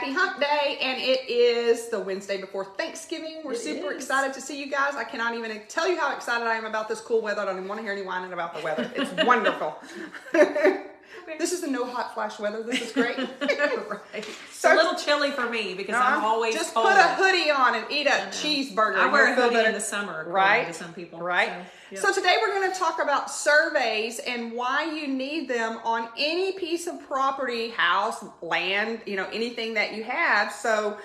happy hump day, and it is the Wednesday before Thanksgiving. We're super excited to see you guys. I cannot even tell you how excited I am about this cool weather. I don't even want to hear any whining about the weather. It's wonderful. This is the no hot flash weather. This is great. Right. So, a little chilly for me because I'm always just cold. Put a hoodie on and eat a cheeseburger. I wear a hoodie in the summer, right? To some people, right? So today we're going to talk about surveys and why you need them on any piece of property, house, land, anything that you have. So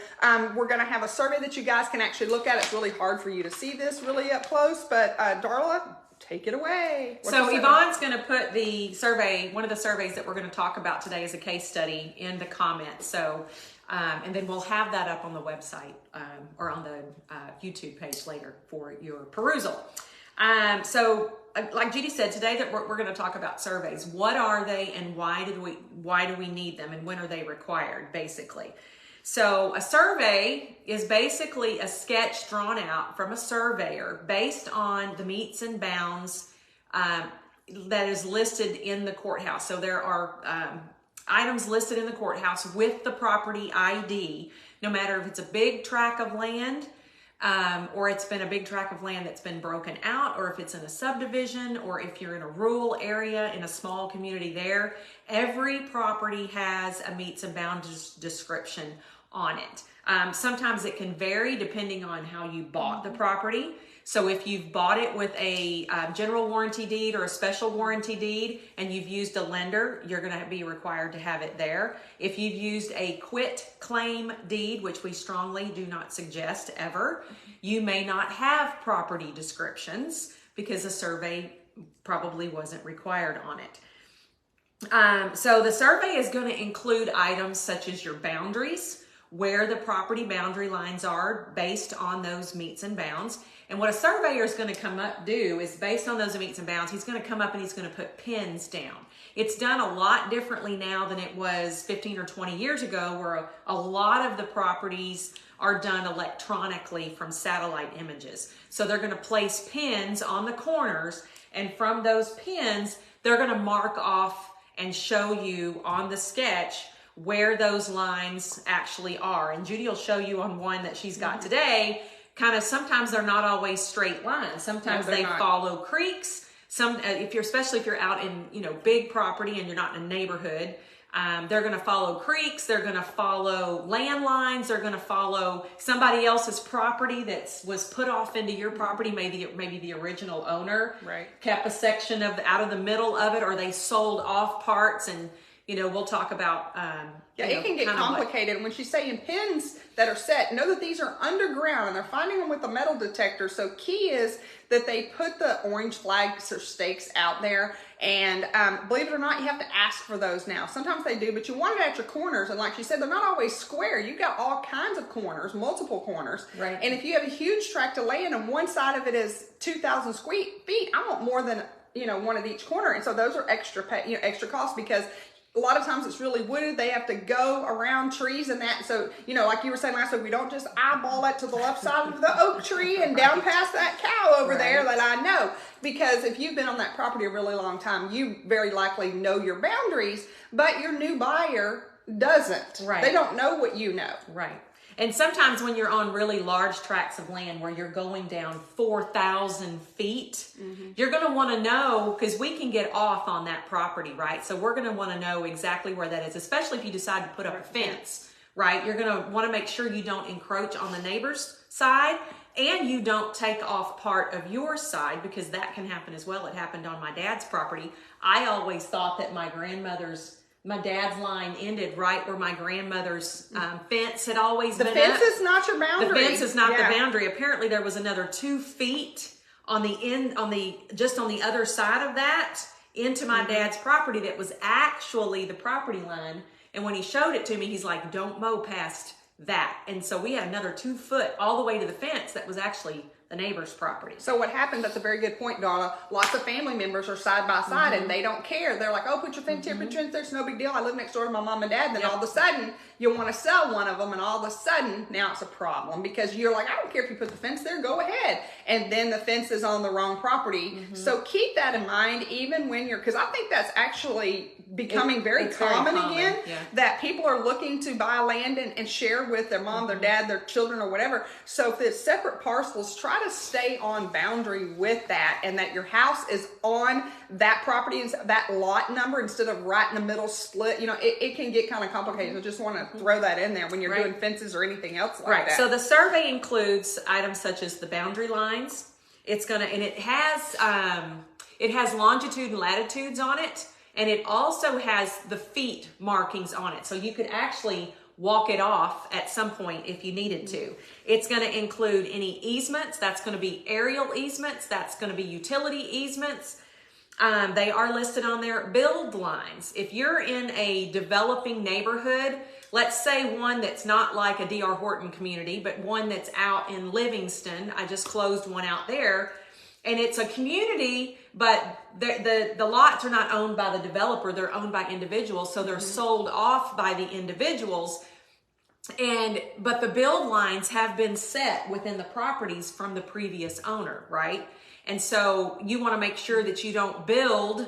we're going to have a survey that you guys can actually look at. It's really hard for you to see this really up close, but Darla, take it away. So Yvonne's going to put the survey, one of the surveys that we're going to talk about today as a case study, in the comments. So, and then we'll have that up on the website or on the YouTube page later for your perusal. So like Judy said, today that we're going to talk about surveys. What are they and why do we need them and when are they required, basically? So a survey is basically a sketch drawn out from a surveyor based on the meets and bounds that is listed in the courthouse. So there are items listed in the courthouse with the property ID, no matter if it's a big tract of land or it's been a big tract of land that's been broken out, or if it's in a subdivision, or if you're in a rural area in a small community there. Every property has a meets and bounds description on it. Sometimes it can vary depending on how you bought the property. So if you've bought it with a general warranty deed or a special warranty deed and you've used a lender, you're going to be required to have it there. If you've used a quit claim deed, which we strongly do not suggest ever, you may not have property descriptions because a survey probably wasn't required on it. So the survey is going to include items such as your boundaries, where the property boundary lines are based on those meets and bounds. And what a surveyor is going to do is, based on those meets and bounds, he's going to come up and he's going to put pins down. It's done a lot differently now than it was 15 or 20 years ago, where a lot of the properties are done electronically from satellite images. So they're going to place pins on the corners, and from those pins, they're going to mark off and show you on the sketch where those lines actually are. And Judy will show you on one that she's got today, sometimes they're not always straight lines. Sometimes they follow creeks. Especially if you're out in, big property and you're not in a neighborhood, they're going to follow creeks. They're going to follow landlines. They're going to follow somebody else's property that was put off into your property. Maybe the original owner kept a section out of the middle of it, or they sold off parts. And we'll talk about it can get complicated. When she's saying pins that are set, know that these are underground and they're finding them with a metal detector. So key is that they put the orange flags or stakes out there, and believe it or not, you have to ask for those now. Sometimes they do, but you want it at your corners, and like she said, they're not always square. You've got all kinds of corners, multiple corners. Right. And if you have a huge tract of land and one side of it is 2,000 feet, I want more than one at each corner. And so those are extra extra costs, because a lot of times it's really wooded. They have to go around trees and that. So, like you were saying last week, we don't just eyeball it to the left side of the oak tree and down past that cow over there that I know. Because if you've been on that property a really long time, you very likely know your boundaries, but your new buyer doesn't. Right. They don't know what you know. Right. And sometimes when you're on really large tracts of land where you're going down 4,000 feet, you're going to want to know, because we can get off on that property, right? So we're going to want to know exactly where that is, especially if you decide to put up a fence, right? You're going to want to make sure you don't encroach on the neighbor's side, and you don't take off part of your side, because that can happen as well. It happened on my dad's property. I always thought that my dad's line ended right where my grandmother's fence had always been. The fence is not your boundary. The fence is not the boundary. Apparently there was another 2 feet on just on the other side of that into my dad's property that was actually the property line. And when he showed it to me, he's like, don't mow past that. And so we had another 2 foot all the way to the fence that was actually the neighbor's property. So what happens, that's a very good point, Donna. Lots of family members are side by side and they don't care. They're like, oh, put your fence here, put your fence there, it's no big deal. I live next door to my mom and dad. And then all of a sudden, you want to sell one of them, and all of a sudden, now it's a problem because you're like, I don't care if you put the fence there, go ahead. And then the fence is on the wrong property. So keep that in mind, even when you're, because I think that's actually becoming very common again, that people are looking to buy land and share with their mom, their dad, their children, or whatever. So if it's separate parcels, try to stay on boundary with that, and that your house is on that property, that lot number, instead of right in the middle split. You know, it can get kind of complicated. So just want to throw that in there when you're doing fences or anything else like that. So the survey includes items such as the boundary lines. It's gonna, and it has longitude and latitudes on it. And it also has the feet markings on it. So you could actually walk it off at some point if you needed to. It's going to include any easements. That's going to be aerial easements. That's going to be utility easements. They are listed on there. Build lines. If you're in a developing neighborhood, let's say one that's not like a D.R. Horton community, but one that's out in Livingston. I just closed one out there. And it's a community, but the lots are not owned by the developer. They're owned by individuals. So they're sold off by the individuals. But the build lines have been set within the properties from the previous owner, right? And so you want to make sure that you don't build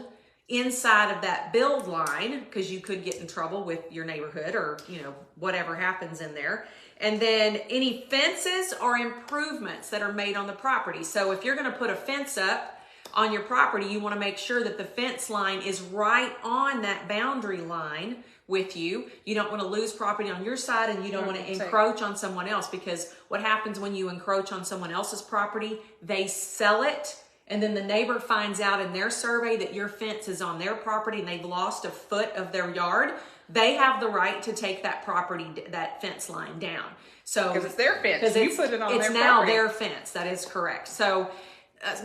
inside of that build line, because you could get in trouble with your neighborhood, or, you know, whatever happens in there. And then any fences or improvements that are made on the property. So if you're going to put a fence up on your property, you want to make sure that the fence line is right on that boundary line with you. You don't want to lose property on your side, and you don't want to encroach on someone else, because what happens when you encroach on someone else's property, they sell it, and then the neighbor finds out in their survey that your fence is on their property and they've lost a foot of their yard. They have the right to take that property, that fence line down. So because it's their fence, because you put it on their property. It's now their fence. That is correct. So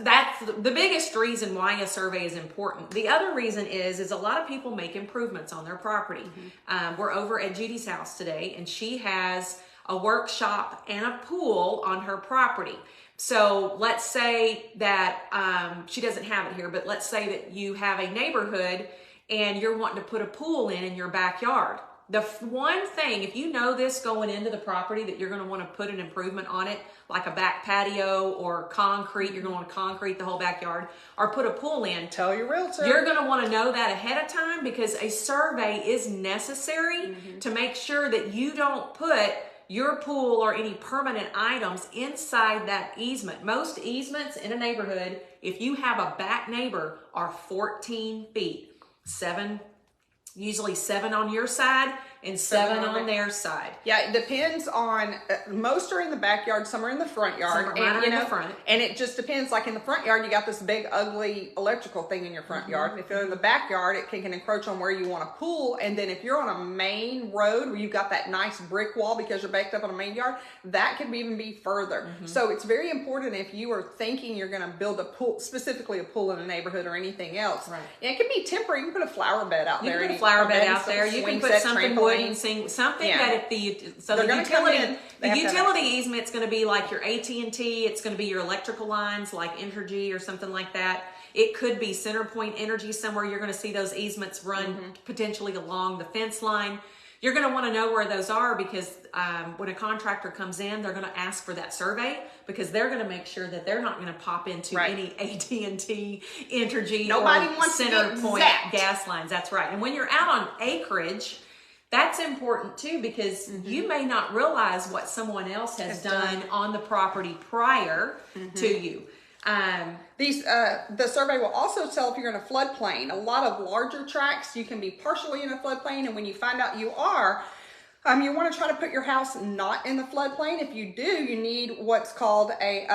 that's the biggest reason why a survey is important. The other reason is a lot of people make improvements on their property. We're over at Judy's house today, and she has a workshop and a pool on her property. So let's say that she doesn't have it here, but let's say that you have a neighborhood and you're wanting to put a pool in your backyard. The one thing, if you know this going into the property, that you're going to want to put an improvement on it, like a back patio or concrete, you're going to want to concrete the whole backyard, or put a pool in. Tell your realtor. You're going to want to know that ahead of time, because a survey is necessary to make sure that you don't put your pool or any permanent items inside that easement. Most easements in a neighborhood, if you have a back neighbor, are 14 feet. Usually 7 on your side and 7 on their side. Yeah, it depends on, most are in the backyard, some are in the front yard. Some are in the front. And it just depends, like in the front yard, you got this big, ugly electrical thing in your front yard. And if you're in the backyard, it can encroach on where you want to pool. And then if you're on a main road where you've got that nice brick wall because you're backed up on a main yard, that can even be further. So it's very important, if you are thinking you're going to build a pool, specifically a pool in a neighborhood or anything else. Right. Yeah, it can be temporary. You can put a flower bed out there. You can put a flower bed out there. You can put something wooden, something that if the utility easement's going to be like your AT&T, it's going to be your electrical lines like Entergy or something like that. It could be CenterPoint Energy somewhere. You're going to see those easements run potentially along the fence line. You're going to want to know where those are, because when a contractor comes in, they're going to ask for that survey, because they're going to make sure that they're not going to pop into any AT&T, Entergy, or CenterPoint gas lines. That's right. And when you're out on acreage, that's important too, because you may not realize what someone else has done on the property prior to you. The survey will also tell if you're in a floodplain. A lot of larger tracts, you can be partially in a floodplain, and when you find out you are, you want to try to put your house not in the floodplain. If you do, you need what's called a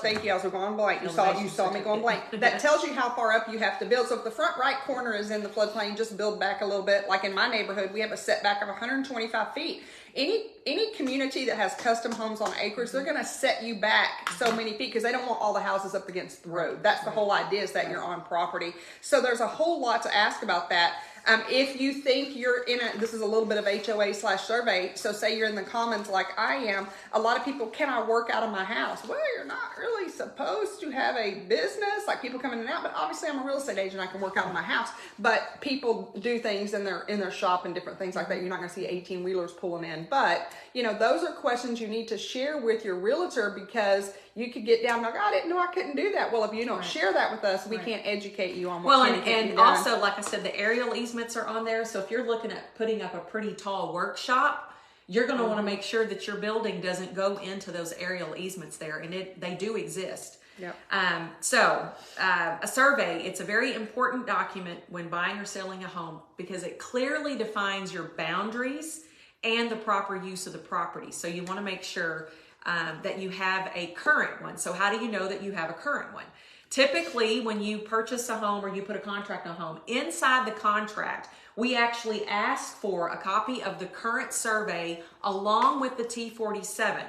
thank you. I was going blank. You saw me going blank. That tells you how far up you have to build. So if the front right corner is in the floodplain, just build back a little bit. Like in my neighborhood, we have a setback of 125 feet. Any community that has custom homes on acreage, they're going to set you back so many feet, because they don't want all the houses up against the road. That's the whole idea, is that you're on property. So there's a whole lot to ask about that. If you think you're in this is a little bit of HOA/survey. So say you're in the Commons like I am. A lot of people, can I work out of my house? Well, you're not really supposed to have a business, like people coming in and out, but obviously I'm a real estate agent. I can work out of my house, but people do things in their shop and different things like that. You're not going to see 18-wheelers pulling in, but those are questions you need to share with your realtor, because you could get down like, I didn't know I couldn't do that. Well, if you don't share that with us, we can't educate you on what can and be done. Also, like I said, the aerial easements are on there. So if you're looking at putting up a pretty tall workshop, you're going to want to make sure that your building doesn't go into those aerial easements there, and they do exist. Yep. A survey, it's a very important document when buying or selling a home, because it clearly defines your boundaries and the proper use of the property. So you want to make sure that you have a current one. So how do you know that you have a current one? Typically, when you purchase a home or you put a contract on a home, inside the contract, we actually ask for a copy of the current survey along with the T47.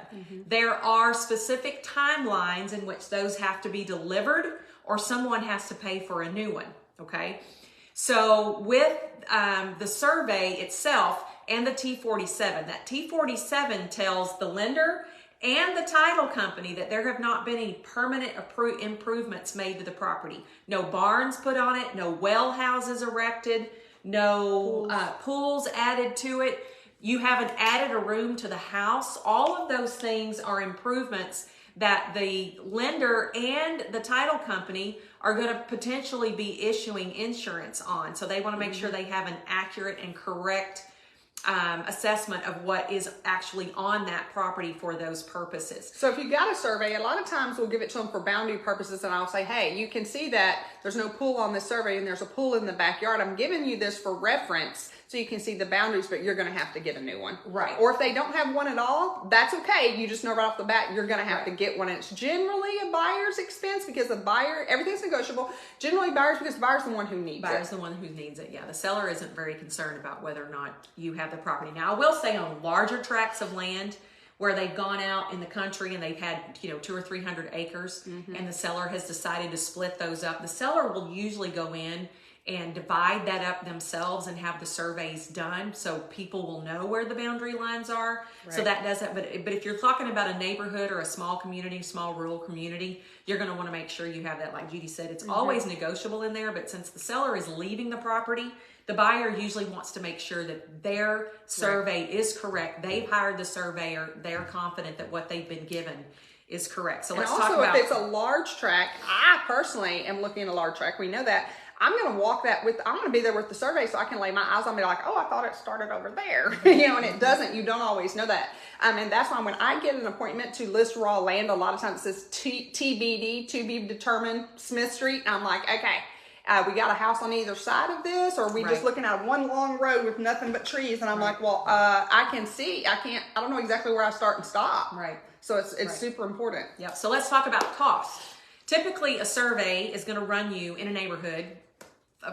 There are specific timelines in which those have to be delivered, or someone has to pay for a new one, okay? So with the survey itself and the T47, that T47 tells the lender and the title company that there have not been any permanent improvements made to the property. No barns put on it, no well houses erected, no pools added to it. You haven't added a room to the house. All of those things are improvements that the lender and the title company are going to potentially be issuing insurance on. So they want to make sure they have an accurate and correct assessment of what is actually on that property for those purposes. So if you got a survey, a lot of times we'll give it to them for boundary purposes, and I'll say, hey, you can see that there's no pool on this survey and there's a pool in the backyard. I'm giving you this for reference so you can see the boundaries, but you're going to have to get a new one. Right. Or if they don't have one at all, that's okay. You just know right off the bat you're going to have to get one. And it's generally a buyer's expense, because the buyer, everything's negotiable. Generally buyers, because the buyer's the one who needs it. Buyer's the one who needs it, yeah. The seller isn't very concerned about whether or not you have the property. Now, I will say on larger tracts of land where they've gone out in the country and they've had 200 or 300 acres, and the seller has decided to split those up, the seller will usually go in and divide that up themselves and have the surveys done so people will know where the boundary lines are. Right. So that doesn't, but if you're talking about a neighborhood or a small community, small rural community, you're going to want to make sure you have that. Like Judy said, it's always negotiable in there, but since the seller is leaving the property, the buyer usually wants to make sure that their survey is correct. They've hired the surveyor. They're confident that what they've been given is correct. So let's talk about. Also, if it's a large tract, I personally am looking at a large tract. We know that. I'm going to walk that I'm going to be there with the survey so I can lay my eyes on and be like, oh, I thought it started over there. And it doesn't. You don't always know that. And that's why when I get an appointment to list raw land, a lot of times it says TBD, to be determined, Smith Street. And I'm like, okay, we got a house on either side of this, or are we just looking at one long road with nothing but trees? And I'm like, well, I can see. I don't know exactly where I start and stop. Right. So it's super important. Yep. So let's talk about cost. Typically, a survey is going to run you in a neighborhood.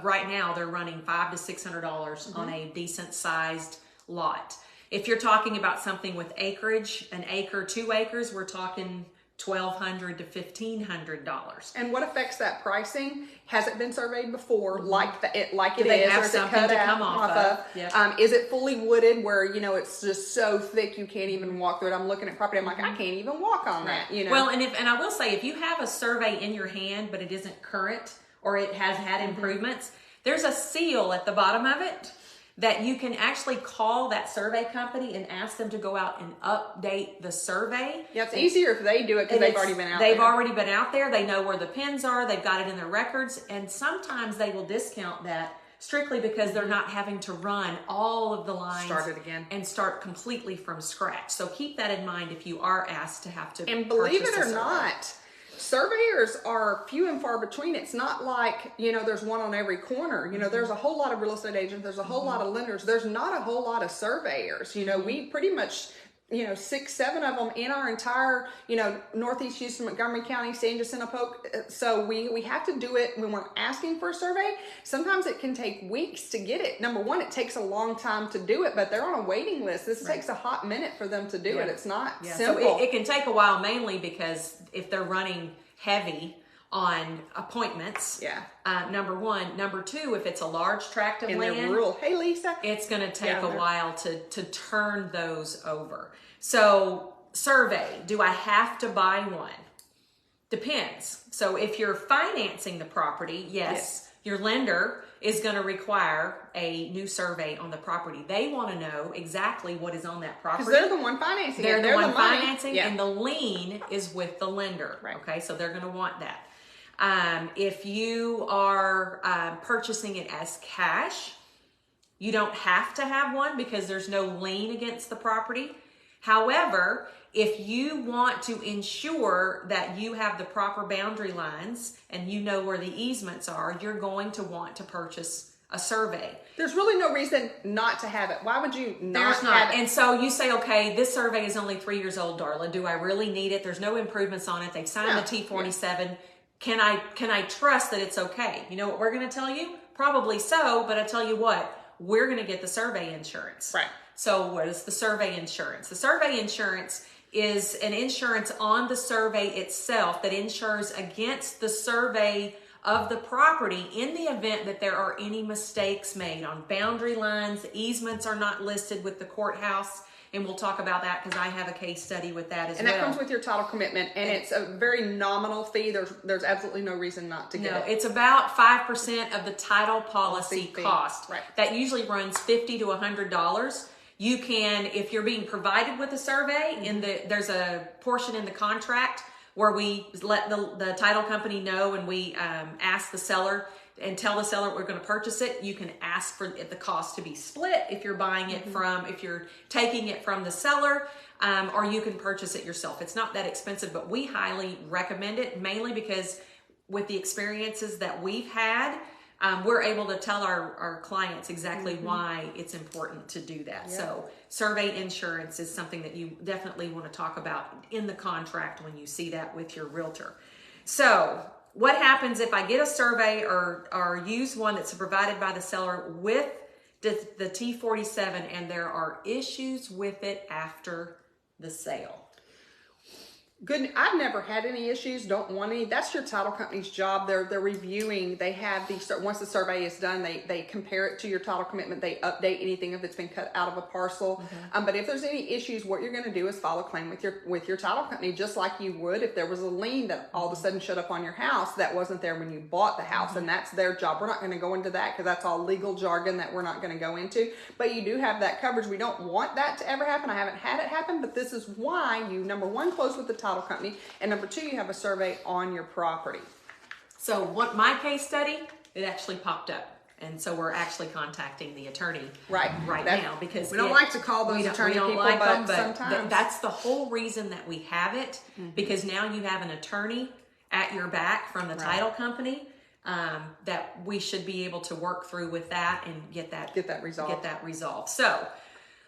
Right now, they're running $500 to $600 on a decent sized lot. If you're talking about something with acreage, an acre, 2 acres, we're talking $1,200 to $1,500. And what affects that pricing? Has it been surveyed before, like Do it they is, have or is it something cut to out come off of? Yep. Is it fully wooded, where it's just so thick you can't even walk through it? I'm looking at property, I'm like, I can't even walk on that. Well, and I will say, if you have a survey in your hand but it isn't current or it has had improvements, there's a seal at the bottom of it that you can actually call that survey company and ask them to go out and update the survey. Yeah, it's easier if they do it because they've already been out there. They've already been out there. They know where the pins are. They've got it in their records. And sometimes they will discount that strictly because they're not having to run all of the lines. Start it again. And start completely from scratch. So keep that in mind if you are asked to have to And believe it or not, surveyors are few and far between. It's not like, there's one on every corner. There's a whole lot of real estate agents. There's a whole lot of lenders. There's not a whole lot of surveyors. We pretty much, 6, 7 of them in our entire, Northeast Houston, Montgomery County, San Jacinto Polk. So we have to do it when we're asking for a survey. Sometimes it can take weeks to get it. Number one, it takes a long time to do it, but they're on a waiting list. This takes a hot minute for them to do it. It's not simple. So it can take a while, mainly because if they're running heavy on appointments. Yeah. Number one. Number two, if it's a large tract of land, they're rural. Hey, Lisa. it's going to take a while to turn those over. So survey, do I have to buy one? Depends. So if you're financing the property, yes. Your lender is going to require a new survey on the property. They want to know exactly what is on that property. Because they're the one financing. They're the one money. financing, and the lien is with the lender. Right. Okay, so they're going to want that. If you are purchasing it as cash, you don't have to have one because there's no lien against the property. However, if you want to ensure that you have the proper boundary lines and you know where the easements are, you're going to want to purchase a survey. There's really no reason not to have it. Why would you not There's not. have it? And so you say, okay, this survey is only 3 years old, Darla. Do I really need it? There's no improvements on it. They've signed the T-47. Can I trust that it's okay? You know what we're going to tell you? Probably so, but I tell you what, we're going to get the survey insurance. Right. So what is the survey insurance? The survey insurance is an insurance on the survey itself that insures against the survey of the property in the event that there are any mistakes made on boundary lines. Easements are not listed with the courthouse, and we'll talk about that because I have a case study with that as well. And that comes with your title commitment, and it's a very nominal fee. There's absolutely no reason not to get it. It's about 5% of the title policy cost. Right. That usually runs $50 to $100. You can, if you're being provided with a survey, there's a portion in the contract where we let the title company know, and we ask the seller and tell the seller we're going to purchase it. You can ask for the cost to be split if you're buying it if you're taking it from the seller, or you can purchase it yourself. It's not that expensive, but we highly recommend it, mainly because with the experiences that we've had, we're able to tell our clients exactly why it's important to do that. Yeah. So survey insurance is something that you definitely want to talk about in the contract when you see that with your realtor. So what happens if I get a survey or use one that's provided by the seller with the T-47 and there are issues with it after the sale? Good. I've never had any issues. Don't want any. That's your title company's job. They're reviewing. They have once the survey is done, they compare it to your title commitment. They update anything if it's been cut out of a parcel. But if there's any issues, what you're going to do is file a claim with your title company, just like you would if there was a lien that all of a sudden showed up on your house that wasn't there when you bought the house, and that's their job. We're not going to go into that because that's all legal jargon that we're not going to go into. But you do have that coverage. We don't want that to ever happen. I haven't had it happen, but this is why you, number one, close with the title company, and number two, you have a survey on your property. So what my case study, it actually popped up, and so we're actually contacting the attorney right now because we don't like to call those attorney people, but sometimes that's the whole reason that we have it, because now you have an attorney at your back from the title company, that we should be able to work through with that and get that resolved. So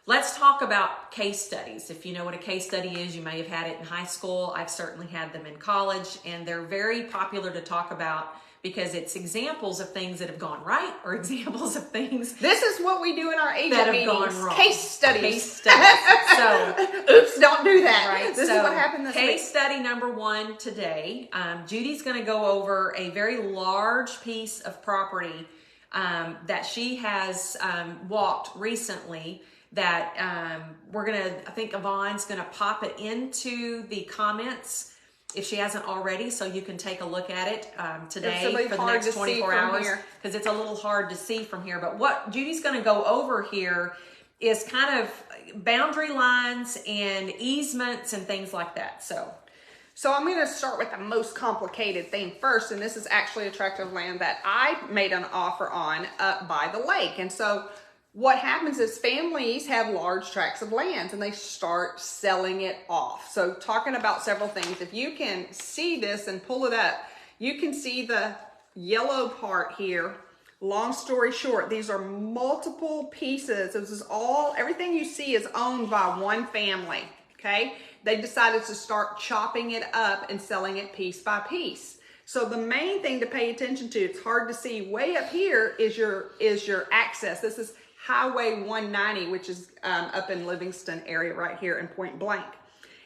let's talk about case studies. If you know what a case study is, you may have had it in high school. I've certainly had them in college, and they're very popular to talk about because it's examples of things that have gone right or examples of things. This is what we do in our agent that have meetings. Gone wrong. Case studies. Case studies. So, oops, don't do that. Right. This is what happened this week. Case study number one today. Judy's going to go over a very large piece of property that she has walked recently. That I think Yvonne's gonna pop it into the comments if she hasn't already, so you can take a look at it today for the next 24 hours, because it's a little hard to see from here. But what Judy's gonna go over here is kind of boundary lines and easements and things like that. So I'm going to start with the most complicated thing first, and this is actually a tract of land that I made an offer on up by the lake. And so what happens is families have large tracts of lands and they start selling it off. So talking about several things, if you can see this and pull it up, you can see the yellow part here. Long story short, these are multiple pieces. This is everything you see is owned by one family, okay? They decided to start chopping it up and selling it piece by piece. So the main thing to pay attention to, it's hard to see, way up here is your access. This is Highway 190, which is up in Livingston area right here in Point Blank.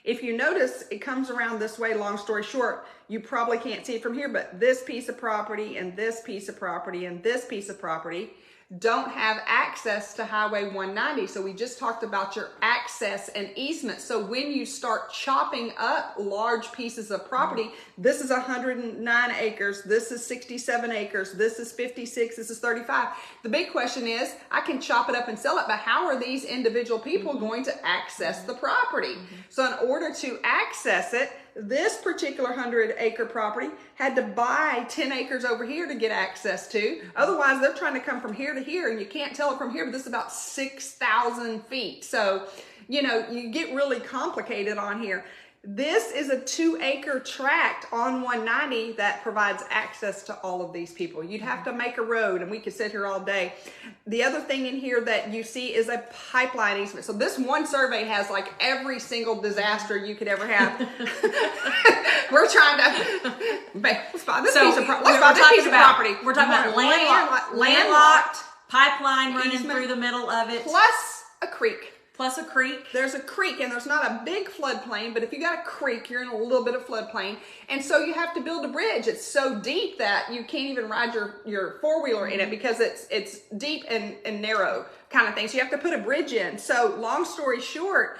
If you notice, it comes around this way. Long story short, you probably can't see it from here, but this piece of property and this piece of property and this piece of property don't have access to Highway 190. So we just talked about your access and easement. So when you start chopping up large pieces of property, this is 109 acres, this is 67 acres, this is 56, this is 35. The big question is, I can chop it up and sell it, but how are these individual people going to access the property? So in order to access it, this particular 100-acre property had to buy 10 acres over here to get access to. Otherwise, they're trying to come from here to here, and you can't tell it from here, but this is about 6,000 feet. So, you know, you get really complicated on here. This is a 2-acre tract on 190 that provides access to all of these people. You'd have to make a road, and we could sit here all day. The other thing in here that you see is a pipeline easement. So this one survey has like every single disaster you could ever have. We're trying to let's buy this piece of property. We're talking about landlocked, pipeline running easement, through the middle of it, plus a creek. There's a creek, and there's not a big floodplain, but if you got a creek, you're in a little bit of floodplain. And so you have to build a bridge. It's so deep that you can't even ride your four-wheeler in it because it's deep and narrow kind of thing. So you have to put a bridge in. So long story short,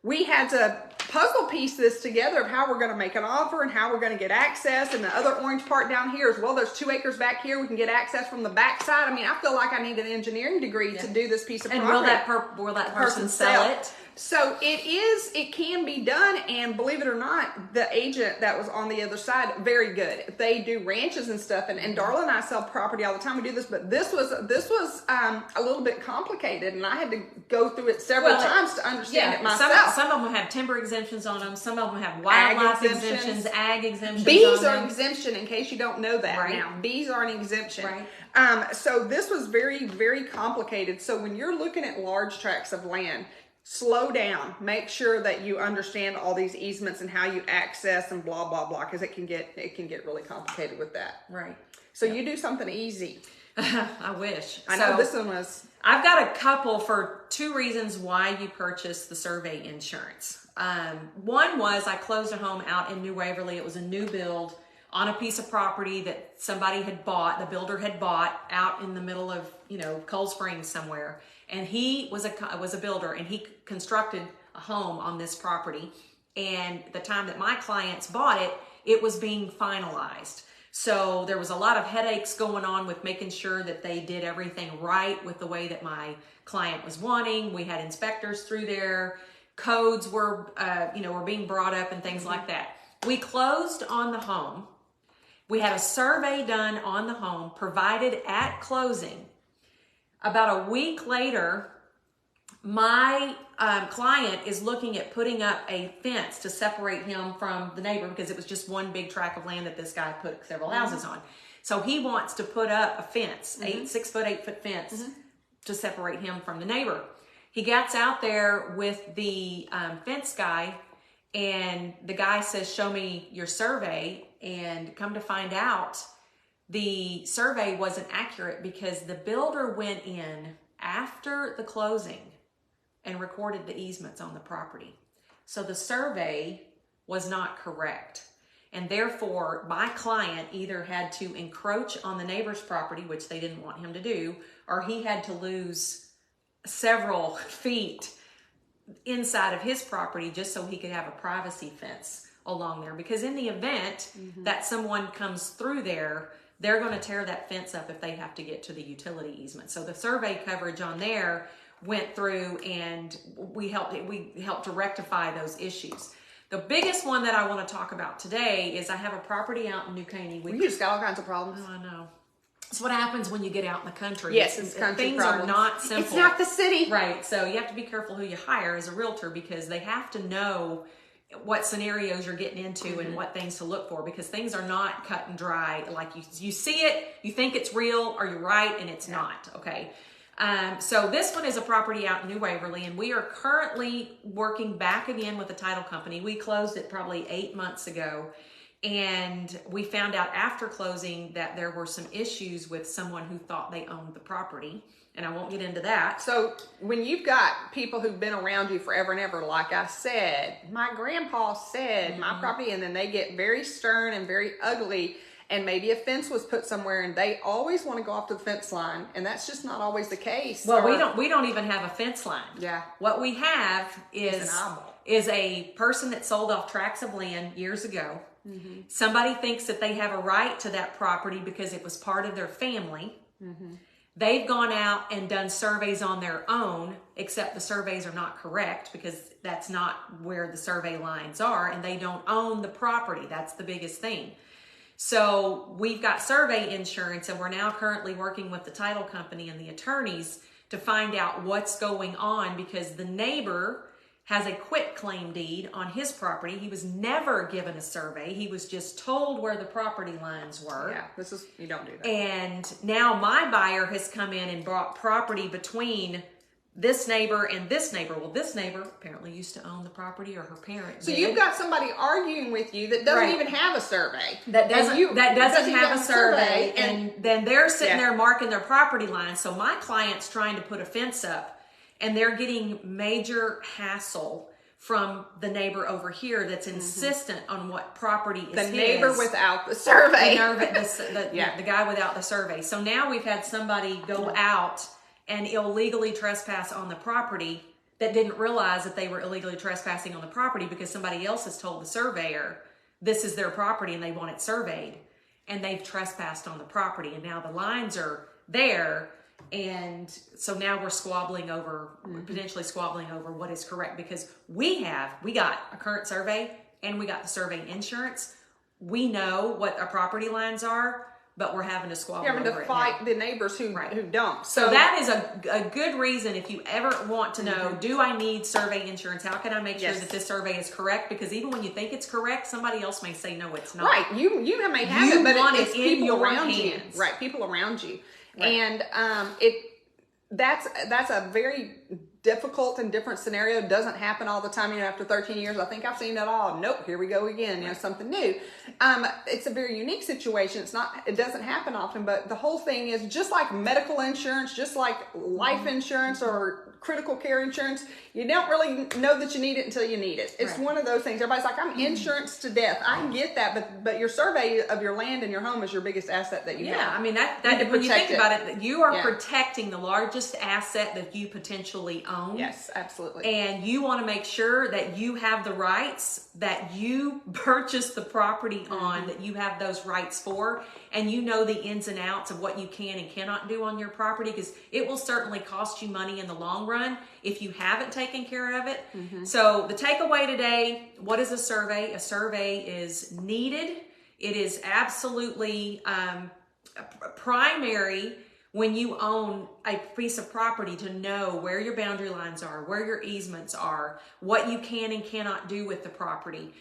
we had to puzzle piece this together of how we're going to make an offer and how we're going to get access. And the other orange part down here as well, there's 2 acres back here. We can get access from the back side. I mean, I feel like I need an engineering degree to do this piece of property. And will that person sell it? So it can be done, and believe it or not, the agent that was on the other side, very good. They do ranches and stuff, and Darla and I sell property all the time. We do this, but this was a little bit complicated, and I had to go through it several times to understand it myself. Some of them have timber exemptions on them. Some of them have wildlife exemptions, ag exemptions. Bees are an exemption, in case you don't know that now. Bees are an exemption. Right. So this was very, very complicated. So when you're looking at large tracts of land, slow down. Make sure that you understand all these easements and how you access and blah blah blah, because it can get really complicated with that. Right. So you do something easy. I wish. I know this one was. I've got a couple for 2 reasons why you purchase the survey insurance. One was I closed a home out in New Waverly. It was a new build on a piece of property that somebody had bought, the builder had bought out in the middle of, Cold Springs somewhere. And he was a builder, and he constructed a home on this property. And the time that my clients bought it, it was being finalized. So there was a lot of headaches going on with making sure that they did everything right with the way that my client was wanting. We had inspectors through there. Codes were, were being brought up and things like that. We closed on the home. We had a survey done on the home, provided at closing. About a week later, my client is looking at putting up a fence to separate him from the neighbor, because it was just one big tract of land that this guy put several houses on. So he wants to put up a fence, 6 foot, 8 foot fence to separate him from the neighbor. He gets out there with the fence guy, and the guy says, "Show me your survey." And come to find out, the survey wasn't accurate because the builder went in after the closing and recorded the easements on the property. So the survey was not correct. And therefore, my client either had to encroach on the neighbor's property, which they didn't want him to do, or he had to lose several feet inside of his property just so he could have a privacy fence along there. Because in the event that someone comes through there, they're going to tear that fence up if they have to get to the utility easement. So the survey coverage on there went through, and we helped to rectify those issues. The biggest one that I want to talk about today is I have a property out in New Caney. You just got all kinds of problems. Oh, I know. It's what happens when you get out in the country. Yes, it's country Things problems. are not simple. It's not the city. Right. So you have to be careful who you hire as a realtor, because they have to know what scenarios you're getting into and what things to look for, because things are not cut and dry. Like you see it, you think it's real, or you're right, and it's not. Okay. So this one is a property out in New Waverly, and we are currently working back again with the title company. We closed it probably 8 months ago, And we found out after closing that there were some issues with someone who thought they owned the property. And I won't get into that. So when you've got people who've been around you forever and ever, like I said, my grandpa said my property, and then they get very stern and very ugly, and maybe a fence was put somewhere and they always want to go off to the fence line, and that's just not always the case. Well, we don't even have a fence line. Yeah. What we have is a person that sold off tracts of land years ago. Somebody thinks that they have a right to that property because it was part of their family. They've gone out and done surveys on their own, except the surveys are not correct because that's not where the survey lines are, and they don't own the property. That's the biggest thing. So we've got survey insurance, and we're now currently working with the title company and the attorneys to find out what's going on, because the neighbor has a quitclaim deed on his property. He was never given a survey. He was just told where the property lines were. Yeah, you don't do that. And now my buyer has come in and bought property between this neighbor and this neighbor. Well, this neighbor apparently used to own the property, or her parents. So you've got somebody arguing with you that doesn't even have a survey. That doesn't have a survey. And then they're sitting there marking their property lines. So my client's trying to put a fence up, and they're getting major hassle from the neighbor over here that's insistent on what property is his. The neighbor without the survey. The guy without the survey. So now we've had somebody go out and illegally trespass on the property that didn't realize that they were illegally trespassing on the property because somebody else has told the surveyor this is their property and they want it surveyed. And they've trespassed on the property, and now the lines are there. And so now we're squabbling over, potentially squabbling over what is correct, because we got a current survey and we got the survey insurance. We know what our property lines are, but we're having to squabble over it. You're having to fight the neighbors who don't. So that is a good reason, if you ever want to know, do I need survey insurance? How can I make sure that this survey is correct? Because even when you think it's correct, somebody else may say, no, it's not. Right. You may have it, but it's in people your around hands. you. Right. People around you. Right. And that's a very difficult and different scenario. It doesn't happen all the time. After 13 years, I think I've seen it all. Nope, here we go again. Something new. It's a very unique situation. It doesn't happen often, but the whole thing is just like medical insurance, just like life insurance or critical care insurance. You don't really know that you need it until you need it. It's one of those things. Everybody's like, I'm insurance to death. I can get that, but your survey of your land and your home is your biggest asset that you have. Yeah, I mean, that when you think about it, you are protecting the largest asset that you potentially own. Yes, absolutely. And you want to make sure that you have the rights that you purchased the property on, that you have those rights for, and you know the ins and outs of what you can and cannot do on your property, because it will certainly cost you money in the long run if you haven't taken care of it. So the takeaway today, what is a survey? A survey is needed. It is absolutely primary when you own a piece of property to know where your boundary lines are, where your easements are, what you can and cannot do with the property.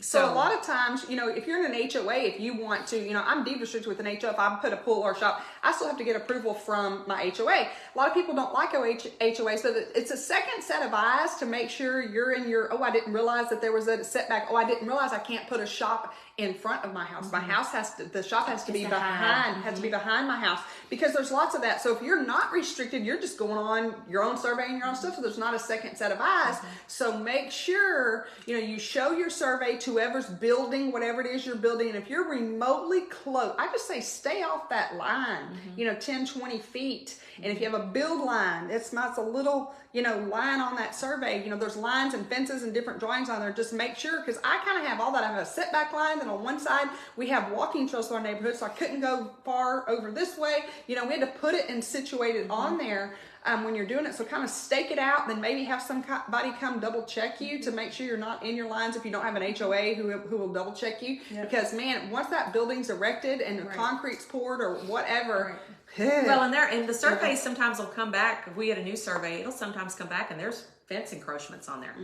So a lot of times, if you're in an HOA, if you want to, I'm deed restricted with an HOA. If I put a pool or a shop, I still have to get approval from my HOA. A lot of people don't like HOA, so it's a second set of eyes to make sure you're in your, I didn't realize that there was a setback. I didn't realize I can't put a shop in front of my house. My house the shop has to be behind my house, because there's lots of that. So if you're not restricted, you're just going on your own survey and your own stuff. So there's not a second set of eyes. So make sure, you show your survey to whoever's building whatever it is you're building. And if you're remotely close, I just say stay off that line, 10, 20 feet. And if you have a build line, it's a little, line on that survey. There's lines and fences and different drawings on there. Just make sure, because I kind of have all that. I have a setback line, then on one side we have walking trails to our neighborhood, so I couldn't go far over this way. We had to put it and situate it on there when you're doing it. So kind of stake it out, then maybe have somebody come double check you to make sure you're not in your lines if you don't have an HOA who will double check you. Because man, once that building's erected and the concrete's poured or whatever. Well, and the surveys sometimes will come back. If we get a new survey, it'll sometimes come back and there's fence encroachments on there.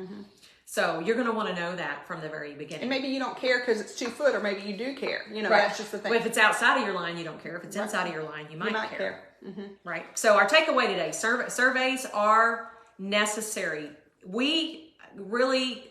So you're going to want to know that from the very beginning. And maybe you don't care because it's 2 foot, or maybe you do care. That's just the thing. But if it's outside of your line, you don't care. If it's inside of your line, you might care. Right. So our takeaway today, surveys are necessary. We really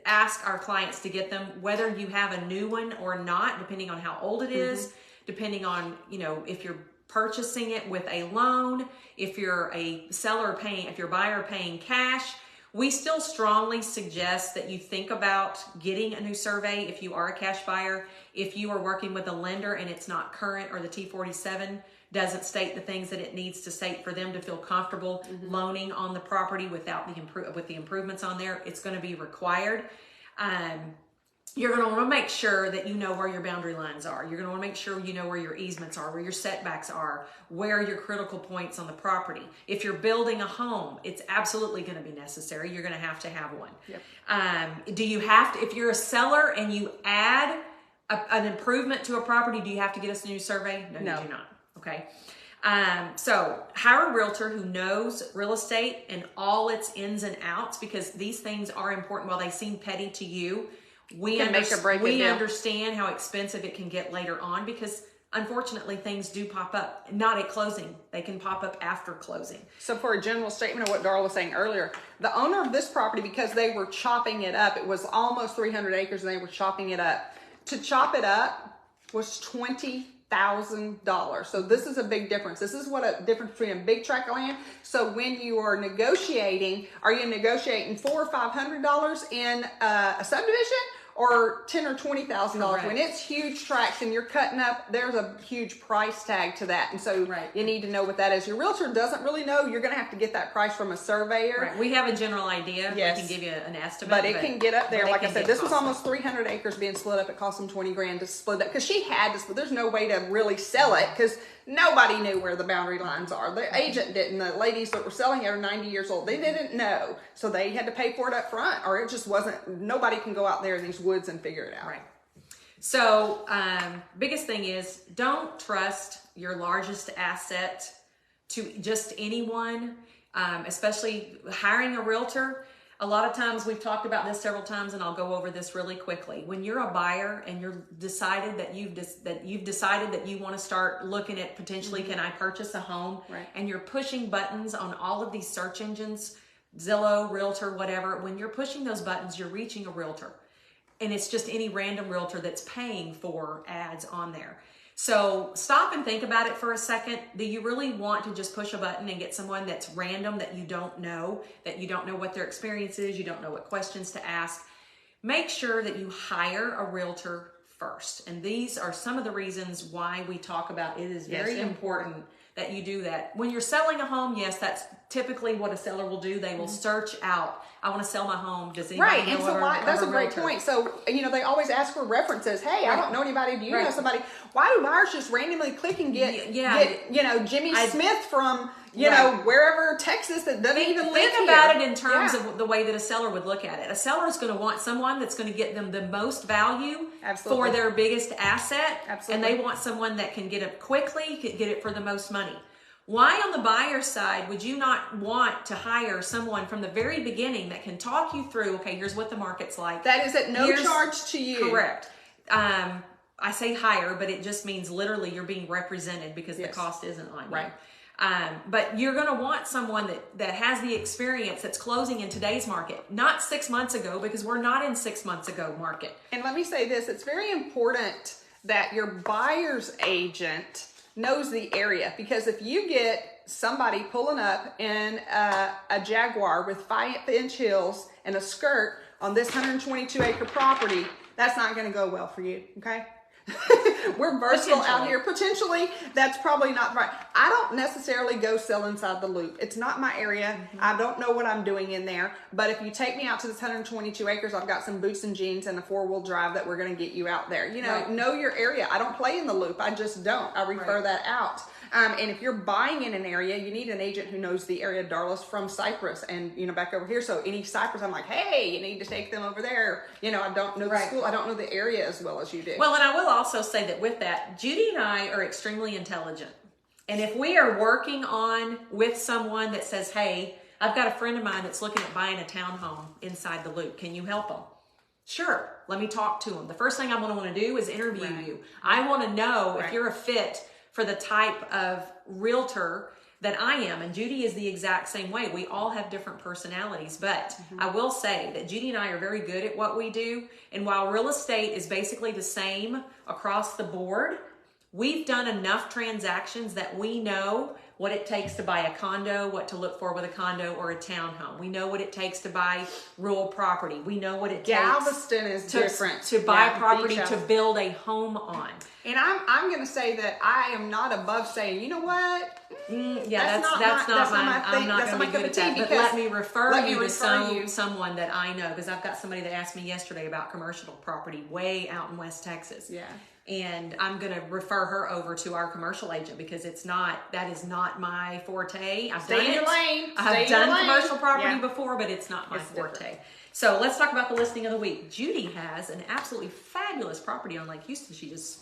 ask our clients to get them, whether you have a new one or not, depending on how old it is, depending on, you know, if you're purchasing it with a loan, if you're a seller paying, if you're buyer paying cash. We still strongly suggest that you think about getting a new survey if you are a cash buyer. If you are working with a lender and it's not current, or the T47 doesn't state the things that it needs to state for them to feel comfortable loaning on the property without the improvements on there, it's going to be required. You're going to want to make sure that you know where your boundary lines are. You're going to want to make sure you know where your easements are, where your setbacks are, where your critical points on the property. If you're building a home, it's absolutely going to be necessary. You're going to have one. Yep. Do you have to, if you're a seller and you add an improvement to a property, do you have to get us a new survey? No, you do not. Okay. So hire a realtor who knows real estate and all its ins and outs, because these things are important. While they seem petty to you, we understand how expensive it can get later on, because unfortunately things do pop up, not at closing. They can pop up after closing. So for a general statement of what Darla was saying earlier, the owner of this property, because they were chopping it up, it was almost 300 acres and they were chopping it up. To chop it up was $20,000. So this is a big difference. This is what a difference between a big tract of land. So when you are negotiating, are you negotiating $400 or $500 in a subdivision, or $10,000 or $20,000? When it's huge tracts and you're cutting up, there's a huge price tag to that, and so you need to know what that is. Your realtor doesn't really know. You're going to have to get that price from a surveyor. Right. We have a general idea. Yes. We can give you an estimate, but it can get up there. Like I said, this was almost 300 acres being split up. It cost them $20,000 to split up, because she had to split. There's no way to really sell it because nobody knew where the boundary lines are. The agent didn't. The ladies that were selling it are 90 years old. They didn't know. So they had to pay for it up front, or it just wasn't, nobody can go out there in these woods and figure it out. Right. So biggest thing is, don't trust your largest asset to just anyone, especially hiring a realtor. A lot of times, we've talked about this several times, and I'll go over this really quickly. When you're a buyer and you've decided that you want to start looking at potentially, can I purchase a home? Right. And you're pushing buttons on all of these search engines, Zillow, Realtor, whatever. When you're pushing those buttons, you're reaching a realtor, and it's just any random realtor that's paying for ads on there. So stop and think about it for a second. Do you really want to just push a button and get someone that's random, that you don't know what their experience is, you don't know what questions to ask? Make sure that you hire a realtor first. And these are some of the reasons why we talk about it is very important that you do that. When you're selling a home, yes, that's typically what a seller will do. They will search out, I want to sell my home. Does anybody know and so that's a great point. So, they always ask for references. Hey, I don't know anybody. Do you know somebody? Why do buyers just randomly click and get Jimmy Smith from, wherever, Texas, that doesn't even live here? Think about it in terms of the way that a seller would look at it. A seller is going to want someone that's going to get them the most value for their biggest asset. And they want someone that can get it quickly, can get it for the most money. Why on the buyer side would you not want to hire someone from the very beginning that can talk you through, okay, here's what the market's like. That is at no charge to you. Correct. I say hire, but it just means literally you're being represented, because the cost isn't on you. But you're going to want someone that has the experience, that's closing in today's market, not 6 months ago, because we're not in 6 months ago market. And let me say this, it's very important that your buyer's agent knows the area, because if you get somebody pulling up in a Jaguar with 5-inch heels and a skirt on this 122 acre property, that's not going to go well for you. Okay. We're versatile out here. Potentially, that's probably not right. I don't necessarily go sell inside the loop. It's not my area. I don't know what I'm doing in there. But if you take me out to this 122 acres, I've got some boots and jeans and a 4-wheel drive that we're going to get you out there. Know your area. I don't play in the loop. I just don't. I refer that out. And if you're buying in an area, you need an agent who knows the area. Darla's from Cyprus and, back over here. So any Cyprus, I'm like, hey, you need to take them over there. I don't know the school. I don't know the area as well as you do. Well, and I will also say that with that, Judy and I are extremely intelligent. And if we are working with someone that says, hey, I've got a friend of mine that's looking at buying a townhome inside the loop, can you help them? Sure. Let me talk to them. The first thing I'm going to want to do is interview you. I want to know if you're a fit for the type of realtor that I am, and Judy is the exact same way. We all have different personalities, but I will say that Judy and I are very good at what we do. And while real estate is basically the same across the board, we've done enough transactions that we know what it takes to buy a condo, what to look for with a condo or a townhome. We know what it takes to buy rural property. We know what it takes Galveston is different to buy property to build a home on. And I'm going to say that I am not above saying, you know what? That's not my thing. I'm not going to be good at that. But let me refer you to someone that I know, because I've got somebody that asked me yesterday about commercial property way out in West Texas. Yeah. And I'm going to refer her over to our commercial agent, because that is not my forte. I've done commercial property before, but it's not my forte. Different. So let's talk about the listing of the week. Judy has an absolutely fabulous property on Lake Houston.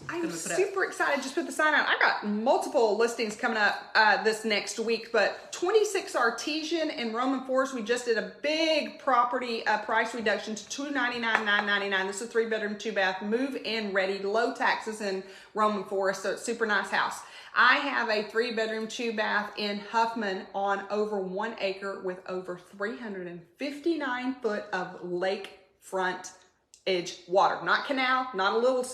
I'm super excited. Just put the sign out. I got multiple listings coming up this next week, but 26 Artesian in Roman Forest. We just did a big property price reduction to $299,999. This is a 3-bedroom, 2-bath, move-in ready, low taxes in Roman Forest. So it's a super nice house. I have a 3-bedroom, 2-bath in Huffman on over 1 acre with over 359 foot of lakefront edge water. Not canal, not a little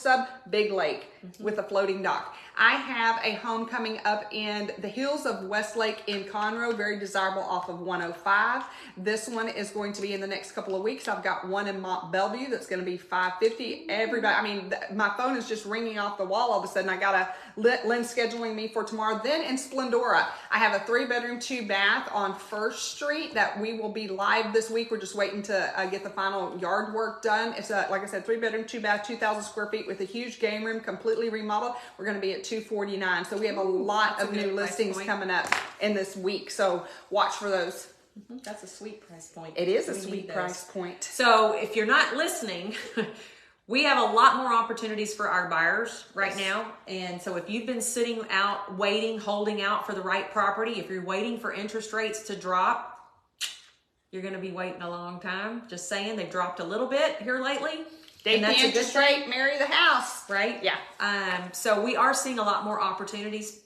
big lake with a floating dock. I have a home coming up in the hills of Westlake in Conroe, very desirable, off of 105. This one is going to be in the next couple of weeks. I've got one in Mont Bellevue that's going to be $550. Everybody, I mean, my phone is just ringing off the wall all of a sudden. I got Lynn's scheduling me for tomorrow. Then in Splendora, I have a 3-bedroom, 2-bath on First Street that we will be live this week. We're just waiting to get the final yard work done. It's like I said, 3-bedroom, 2-bath, 2,000 square feet with a huge game room, completely remodeled. We're going to be at $249. So we have a lot of new listings coming up in this week. So watch for those. That's a sweet price point. It is a sweet price point. So if you're not listening, we have a lot more opportunities for our buyers right now. And so if you've been sitting out, waiting, holding out for the right property, if you're waiting for interest rates to drop, you're going to be waiting a long time. Just saying, they've dropped a little bit here lately. Date the interest rate, marry the house. Right? Yeah. So we are seeing a lot more opportunities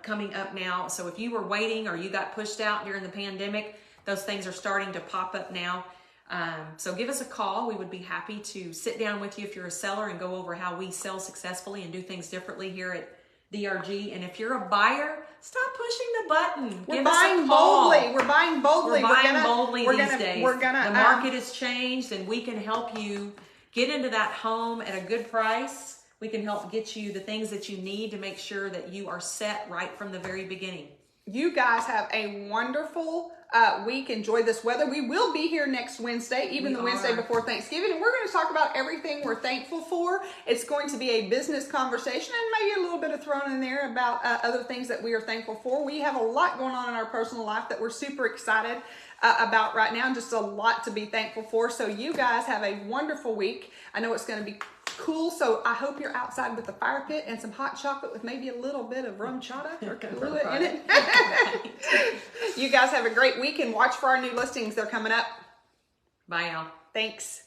coming up now. So if you were waiting or you got pushed out during the pandemic, those things are starting to pop up now. So give us a call. We would be happy to sit down with you if you're a seller and go over how we sell successfully and do things differently here at DRG. And if you're a buyer, stop pushing the button. We're buying boldly. We're buying boldly. We're buying boldly these days. The market has changed, and we can help you get into that home at a good price. We can help get you the things that you need to make sure that you are set right from the very beginning. You guys have a wonderful week. Enjoy this weather. We will be here next Wednesday, even the Wednesday before Thanksgiving, and we're going to talk about everything we're thankful for. It's going to be a business conversation and maybe a little bit of thrown in there about other things that we are thankful for. We have a lot going on in our personal life that we're super excited about right now, and just a lot to be thankful for. So you guys have a wonderful week. I know it's going to be cool, so I hope you're outside with a fire pit and some hot chocolate with maybe a little bit of rum chata or Kahlua in it. You guys have a great week, and watch for our new listings. They're coming up. Bye, y'all. Thanks.